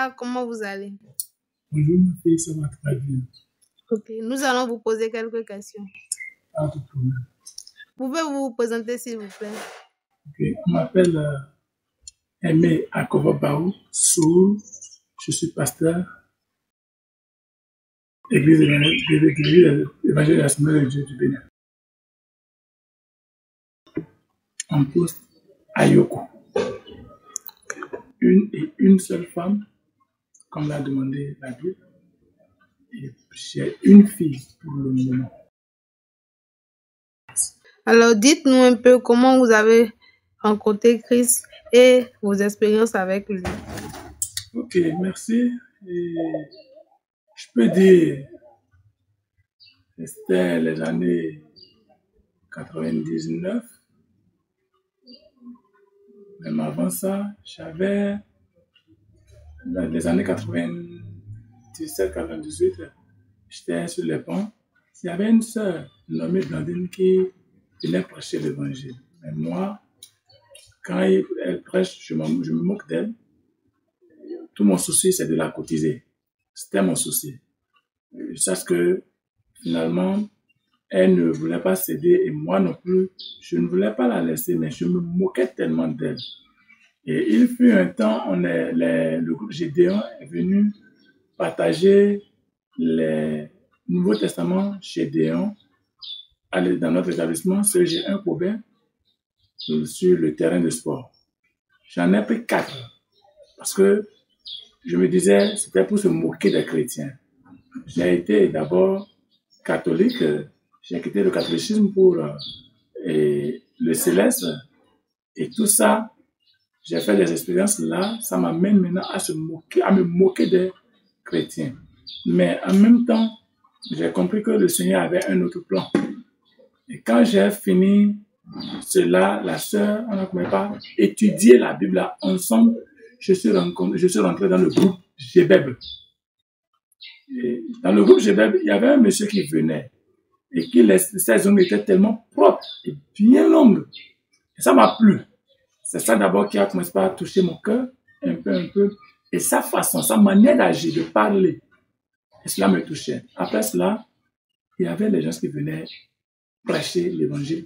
va, comment vous allez? Bonjour ma fille, ça va très bien. Ok, nous allons vous poser quelques questions. Pas de problème. Pouvez-vous vous présenter s'il vous plaît? Ok, on m'appelle Aimé Akovabaou Soul. Je suis pasteur, Église évangile de l'Assemblée de Dieu du Bénin. En poste à Yoko. Une seule femme, comme l'a demandé la Bible. Et j'ai une fille pour le moment. Alors, dites-nous un peu comment vous avez rencontré Christ et vos expériences avec lui. Ok, merci. Et je peux dire, c'était les années 99. Même avant ça, j'avais, dans les années 97-98, j'étais sur les ponts. Il y avait une sœur nommée Blandine qui venait prêcher l'évangile. Mais moi, quand elle prêche, je me moque d'elle. Tout mon souci, c'est de la cotiser. C'était mon souci. Je sache que finalement, elle ne voulait pas céder et moi non plus, je ne voulais pas la laisser, mais je me moquais tellement d'elle. Et il fut un temps, le groupe Gédéon est venu partager les Nouveaux Testaments chez Gédéon dans notre établissement, ce G1 Cobert, sur le terrain de sport. J'en ai pris 4 parce que je me disais c'était pour se moquer des chrétiens. J'ai été d'abord catholique, j'ai quitté le catholicisme pour le céleste et tout ça. J'ai fait des expériences là, ça m'amène maintenant à me moquer des chrétiens. Mais en même temps, j'ai compris que le Seigneur avait un autre plan. Et quand j'ai fini cela, la sœur, on n'a pas étudié la Bible là, ensemble, je suis rentré dans le groupe Jebeb. Et dans le groupe Jebeb, il y avait un monsieur qui venait et ses ongles étaient tellement propres et bien longues. Et ça m'a plu. C'est ça d'abord qui a commencé par toucher mon cœur, un peu. Et sa façon, sa manière d'agir, de parler, et cela me touchait. Après cela, il y avait les gens qui venaient prêcher l'évangile,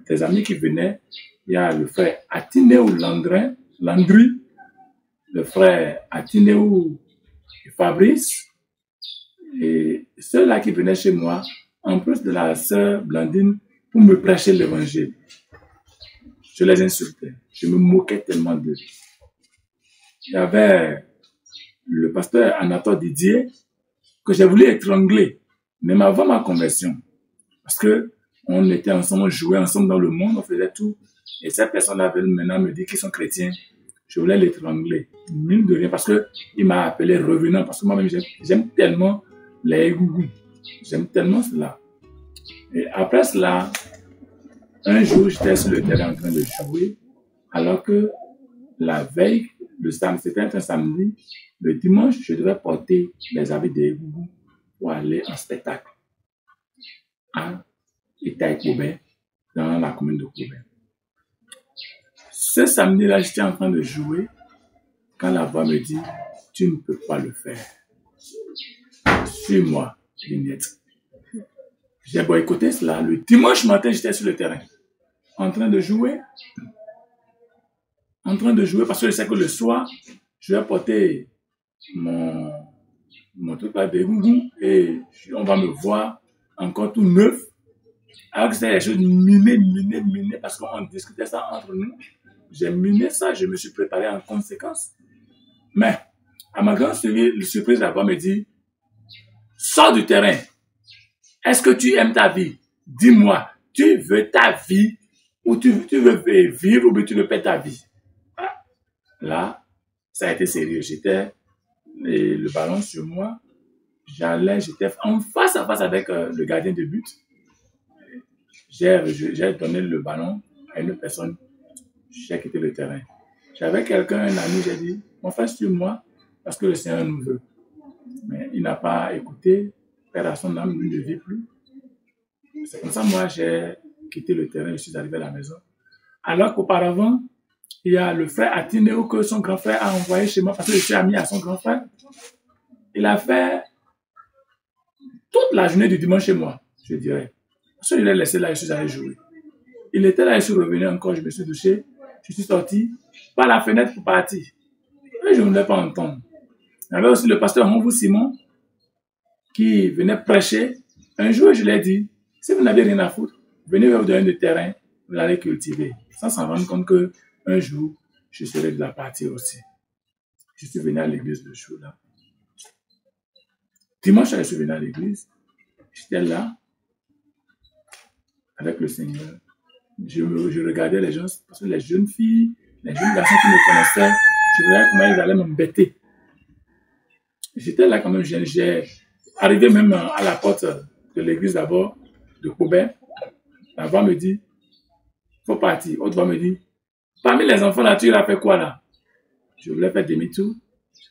des amis qui venaient. Il y a le frère Atinéou Landry, le frère Atinéou Fabrice, et ceux-là qui venaient chez moi, en plus de la sœur Blandine, pour me prêcher l'évangile. Je les insultais. Je me moquais tellement d'eux. Il y avait le pasteur Anatole Didier que j'ai voulu étrangler, même avant ma conversion. Parce que on était ensemble, on jouait ensemble dans le monde, on faisait tout. Et cette personne-là veut maintenant me dire qu'ils sont chrétiens. Je voulais l'étrangler. Mine de rien, parce qu'il m'a appelé revenant. Parce que moi-même, j'aime tellement les gougous. J'aime tellement cela. Et après cela, un jour, j'étais sur le terrain en train de jouer, alors que la veille, c'était un samedi, le dimanche, je devais porter les habits des gougous pour aller en spectacle à Itaï-Koubé, dans la commune de Koubé. Ce samedi-là, j'étais en train de jouer quand la voix me dit « Tu ne peux pas le faire. Suis-moi, Lignette. » J'ai boycotté cela. Le dimanche matin, j'étais sur le terrain, en train de jouer parce que je sais que le soir, je vais porter mon truc là des gougous et on va me voir encore tout neuf. Alors que c'était des choses minées, parce qu'on discutait ça entre nous. J'ai miné ça, je me suis préparé en conséquence. Mais, à ma grande surprise, la voix me dit, sors du terrain. Est-ce que tu aimes ta vie? Dis-moi, tu veux ta vie ou tu veux vivre ou tu veux perdre ta vie? Là, ça a été sérieux. J'étais le ballon sur moi. J'étais en face à face avec le gardien de but. J'ai donné le ballon à une personne. J'ai quitté le terrain. J'avais quelqu'un, un ami, j'ai dit, mon frère, suis-moi, parce que le Seigneur nous veut. Mais il n'a pas écouté, père à son âme, il ne vit plus. C'est comme ça, moi, j'ai quitté le terrain, je suis arrivé à la maison. Alors qu'auparavant, il y a le frère Atineo que son grand frère a envoyé chez moi parce que je suis ami à son grand frère. Il a fait toute la journée du dimanche chez moi, je dirais. Parce que je l'ai laissé là, je suis allé jouer. Il était là, je suis revenu encore, je me suis douché, je suis sorti par la fenêtre pour partir. Et je ne voulais pas entendre. Il y avait aussi le pasteur Monvou Simon qui venait prêcher. Un jour, je lui ai dit, si vous n'avez rien à foutre, venez vous donner du terrain, vous allez cultiver. Sans s'en rendre compte qu'un jour, je serai de la partie aussi. Je suis venu à l'église le jour là. Dimanche, je suis venu à l'église. J'étais là, avec le Seigneur. Je regardais les gens, parce que les jeunes filles, les jeunes garçons qui me connaissaient, je regardais comment ils allaient m'embêter. J'étais là quand même, j'ai arrivé même à la porte de l'église d'abord, de Cobert. La voix me dit, faut partir. Autre voix me dit, parmi les enfants là, tu as fait quoi là? Je voulais faire demi-tour.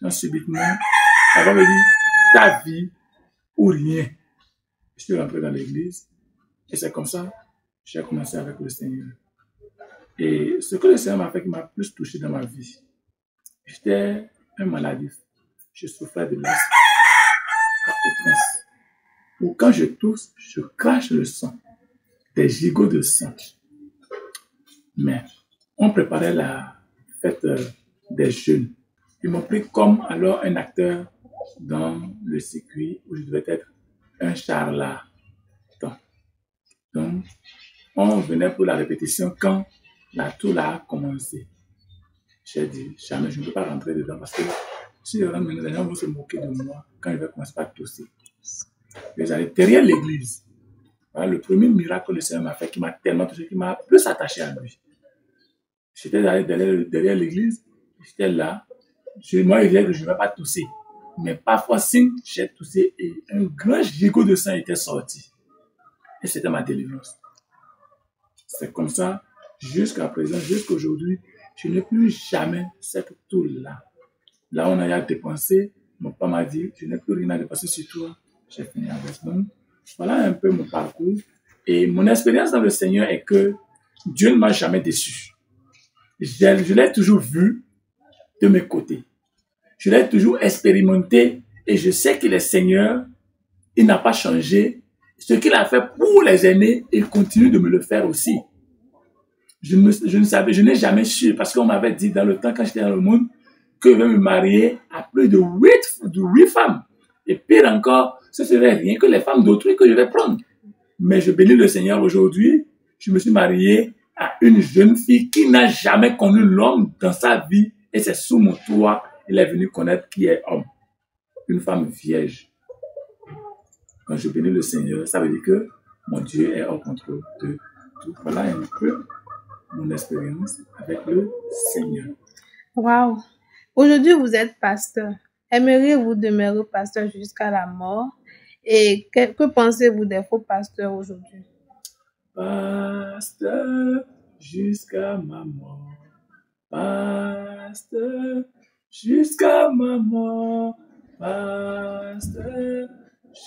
Subitement, la voix me dit, ta vie ou rien. Je suis rentré dans l'église et c'est comme ça que j'ai commencé avec le Seigneur. Et ce que le Seigneur m'a fait qui m'a plus touché dans ma vie, j'étais un maladif. Je souffrais de l'asthme, ou quand je tousse, je crache le sang, des gigots de sang. Mais on préparait la fête des jeunes. Ils m'ont pris comme alors un acteur dans le circuit où je devais être un charlatan. Donc, on venait pour la répétition quand la tour a commencé. J'ai dit, jamais je ne peux pas rentrer dedans parce que si je rentre maintenant, les gens vont se moquer de moi quand je vais commencer par tousser. Et j'allais derrière l'église. Voilà le premier miracle que le Seigneur m'a fait qui m'a tellement touché, qui m'a plus attaché à lui. J'étais allé derrière l'église, j'étais là. Moi, je disais que je ne vais pas tousser. Mais parfois, si j'ai toussé et un grand gigot de sang était sorti. Et c'était ma délivrance. C'est comme ça, jusqu'à présent, jusqu'à aujourd'hui, je n'ai plus jamais cette tour-là. Là, on a à dépenser. Mon papa m'a dit, je n'ai plus rien à dépenser sur toi. J'ai fini avec moi. Voilà un peu mon parcours. Et mon expérience dans le Seigneur est que Dieu ne m'a jamais déçu. Je l'ai toujours vu de mes côtés. Je l'ai toujours expérimenté et je sais qu'il est Seigneur. Il n'a pas changé. Ce qu'il a fait pour les aînés, il continue de me le faire aussi. Je n'ai jamais su, parce qu'on m'avait dit dans le temps quand j'étais dans le monde, que je vais me marier à plus de 8 femmes. Et pire encore, ce serait rien que les femmes d'autrui que je vais prendre. Mais je bénis le Seigneur aujourd'hui. Je me suis marié à une jeune fille qui n'a jamais connu l'homme dans sa vie. Et c'est sous mon toit, il est venu connaître qui est homme. Une femme vierge. Quand je bénis le Seigneur, ça veut dire que mon Dieu est au contrôle de tout. Voilà un peu mon expérience avec le Seigneur. Wow. Aujourd'hui, vous êtes pasteur. Aimeriez-vous demeurer pasteur jusqu'à la mort? Et que pensez-vous des faux pasteurs aujourd'hui? Pasteur jusqu'à ma mort. Pasteur jusqu'à ma mort. Pasteur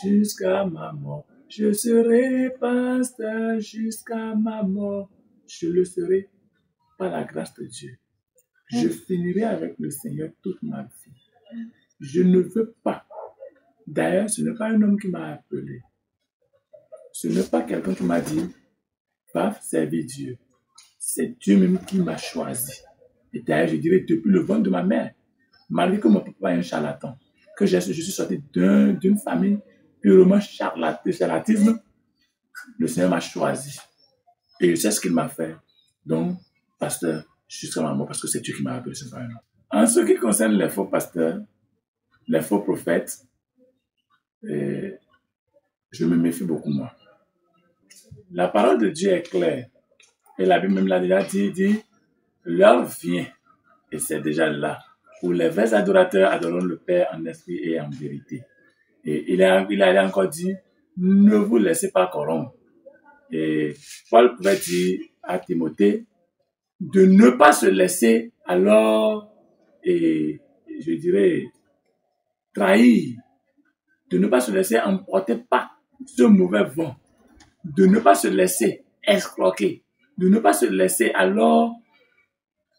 jusqu'à ma mort. Je serai pasteur jusqu'à ma mort. Je le serai par la grâce de Dieu. Je finirai avec le Seigneur toute ma vie. Je ne veux pas. D'ailleurs, ce n'est pas un homme qui m'a appelé. Ce n'est pas quelqu'un qui m'a dit, va servir Dieu. C'est Dieu même qui m'a choisi. Et d'ailleurs, je dirais depuis le ventre de ma mère, malgré que mon papa est un charlatan, que je suis sorti d'une famille purement charlatisme, le Seigneur m'a choisi. Et je sais ce qu'il m'a fait. Donc, pasteur, jusqu'à ma mort, parce que c'est Dieu qui m'a appelé, c'est pas un homme. En ce qui concerne les faux pasteurs, les faux prophètes, je me méfie beaucoup, moi. La parole de Dieu est claire. Et la Bible même l'a déjà dit, l'heure vient, et c'est déjà là, où les vrais adorateurs adoreront le Père en esprit et en vérité. Et il a encore dit, ne vous laissez pas corrompre. Et Paul pouvait dire à Timothée de ne pas se laisser alors, et je dirais, trahir, de ne pas se laisser emporter par ce mauvais vent, de ne pas se laisser escroquer, de ne pas se laisser alors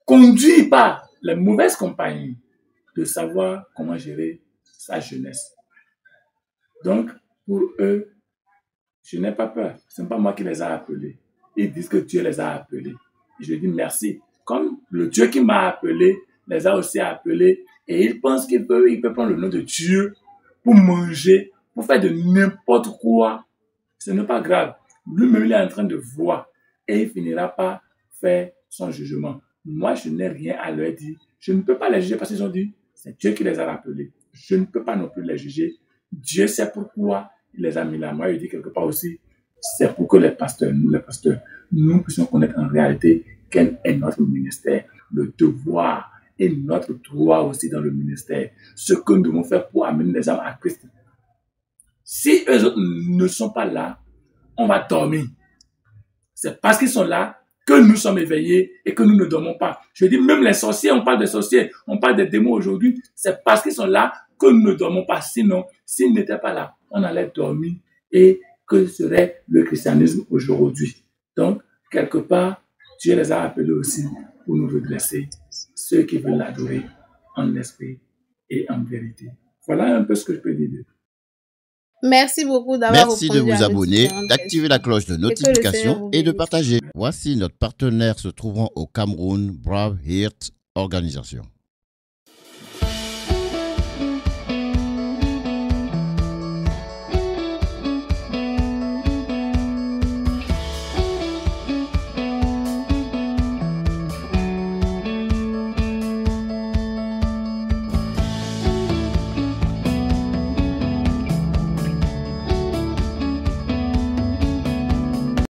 conduit par les mauvaises compagnies, de savoir comment gérer sa jeunesse. Donc, pour eux, je n'ai pas peur. Ce n'est pas moi qui les ai appelés. Ils disent que Dieu les a appelés. Et je dis merci. Comme le Dieu qui m'a appelé les a aussi appelés, et ils pensent qu'il peut prendre le nom de Dieu pour manger, pour faire de n'importe quoi. Ce n'est pas grave. Lui-même, il est en train de voir et il finira par faire son jugement. Moi, je n'ai rien à leur dire. Je ne peux pas les juger parce qu'ils ont dit, c'est Dieu qui les a appelés. Je ne peux pas non plus les juger. Dieu sait pourquoi il les a mis là. Moi, je dis quelque part aussi, c'est pour que les pasteurs, nous puissions connaître en réalité quel est notre ministère, le devoir et notre droit aussi dans le ministère. Ce que nous devons faire pour amener les âmes à Christ. Si eux ne sont pas là, on va dormir. C'est parce qu'ils sont là que nous sommes éveillés et que nous ne dormons pas. Je dis même les sorciers, on parle des sorciers, on parle des démons aujourd'hui, c'est parce qu'ils sont là que nous ne dormons pas. Sinon, s'ils n'étaient pas là, on allait dormir. Et que serait le christianisme aujourd'hui? Donc, quelque part, Dieu les a appelés aussi pour nous redresser, ceux qui veulent l'adorer en esprit et en vérité. Voilà un peu ce que je peux dire. Merci beaucoup d'avoir Merci de répondu vous à nos abonner, différentes d'activer la questions. cloche de Et que le Seigneur notification vous et de bénisse. partager. Voici notre partenaire se trouvant au Cameroun, Brave Heart Organisation.